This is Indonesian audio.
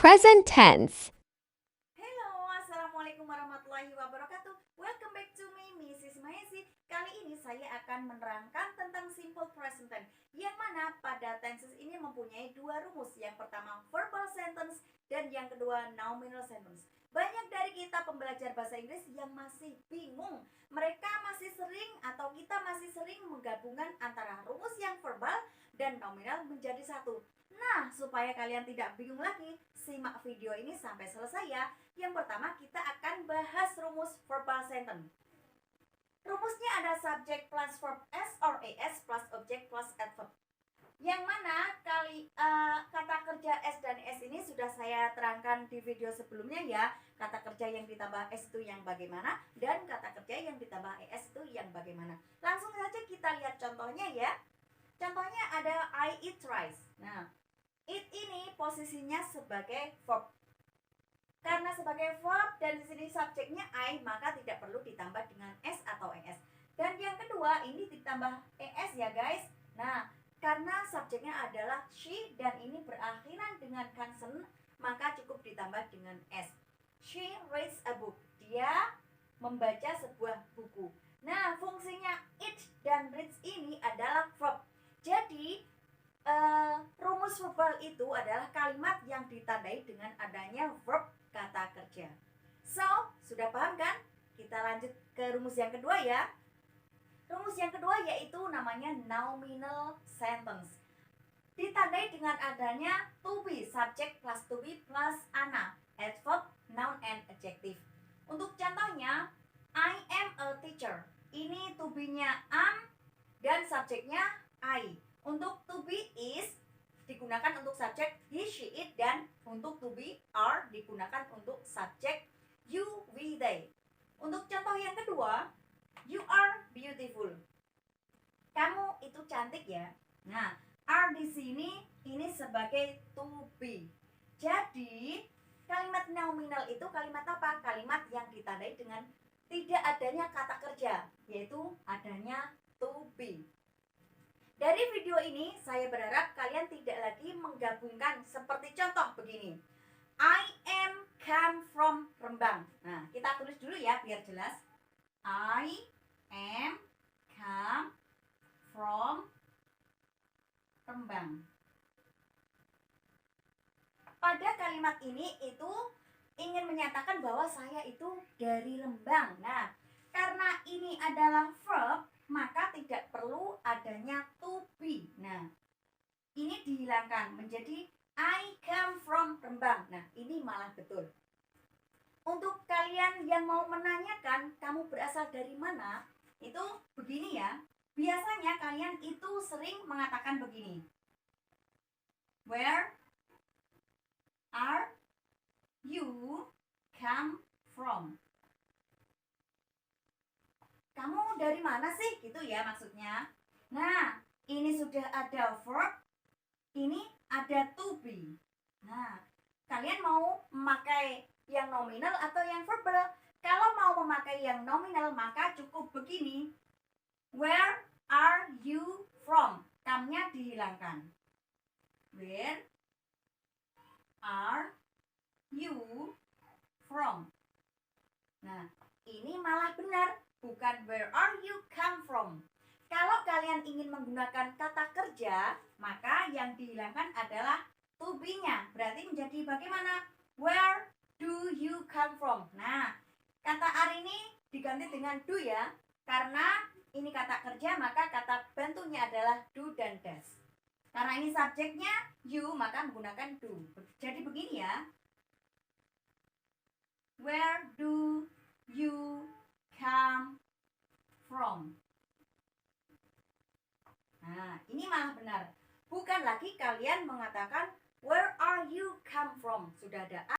Present tense. Hello, assalamualaikum warahmatullahi wabarakatuh. Welcome back to me, Mrs. Maesi. Kali ini saya akan menerangkan tentang simple present tense, yang mana pada tenses ini mempunyai dua rumus. Yang pertama verbal sentence dan yang kedua nominal sentence. Banyak dari kita pembelajar bahasa Inggris yang masih bingung. Mereka masih sering atau kita masih sering menggabungkan antara rumus yang verbal dan nominal menjadi satu. Nah, supaya kalian tidak bingung lagi, simak video ini sampai selesai ya. Yang pertama kita akan bahas rumus verbal sentence. Rumusnya ada subject plus verb s or as plus object plus adverb. Yang mana kata kerja s dan s ini sudah saya terangkan di video sebelumnya ya. Kata kerja yang ditambah s itu yang bagaimana dan kata kerja yang ditambah es itu yang bagaimana. Langsung saja kita lihat contohnya ya. Contohnya ada I eat rice. Nah, it ini posisinya sebagai verb. Karena sebagai verb dan di sini subjeknya I, maka tidak perlu ditambah dengan s atau es. Dan yang kedua ini ditambah es ya guys. Nah, karena subjeknya adalah she dan ini berakhiran dengan consonant, maka cukup ditambah dengan s. She reads a book. Dia membaca sebuah buku. Nah, fungsinya eat dan reads ini adalah verb. Jadi rumus verbal itu adalah kalimat yang ditandai dengan adanya verb kata kerja. So, sudah paham kan? Kita lanjut ke rumus yang kedua ya. Rumus yang kedua yaitu namanya nominal sentence. Ditandai dengan adanya to be, subject plus to be plus ana, adverb, noun, and adjective. Untuk contohnya, I am a teacher. Ini to be-nya am dan subjeknya I. Untuk to be is digunakan untuk subjek he, she, it, dan untuk to be are digunakan untuk subjek you, we, they. Untuk contoh yang kedua, you are beautiful. Kamu itu cantik ya. Nah, are di sini ini sebagai to be. Jadi, kalimat nominal itu kalimat apa? Kalimat yang ditandai dengan tidak adanya kata kerja, yaitu adanya to be. Dari video ini, saya berharap kalian tidak lagi menggabungkan seperti contoh begini. I am come from Rembang. Nah, kita tulis dulu ya biar jelas. I am come from Rembang. Pada kalimat ini itu ingin menyatakan bahwa saya itu dari Lembang. Nah, karena ini adalah verb, maka tidak perlu adanya to be. Nah, ini dihilangkan menjadi I come from Rembang. Nah, ini malah betul. Untuk kalian yang mau menanyakan kamu berasal dari mana, itu begini ya. Biasanya kalian itu sering mengatakan begini. Where are you come from? Kamu dari mana sih? Gitu ya maksudnya. Nah, ini sudah ada verb, ini ada to be. Nah, kalian mau memakai yang nominal atau yang verbal? Kalau mau memakai yang nominal, maka cukup begini. Where are you from? Kamnya dihilangkan. Where are you from? Nah, ini malah benar. Bukan where are you come from. Kalau kalian ingin menggunakan kata kerja, maka yang dihilangkan adalah to be-nya. Berarti menjadi bagaimana? Where do you come from? Nah, kata are ini diganti dengan do ya. Karena ini kata kerja, maka kata bantunya adalah do dan does. Karena ini subjeknya you, maka menggunakan do. Jadi begini ya. Where do you come from? Nah, ini malah benar. Bukan lagi kalian mengatakan where are you come from. Sudah ada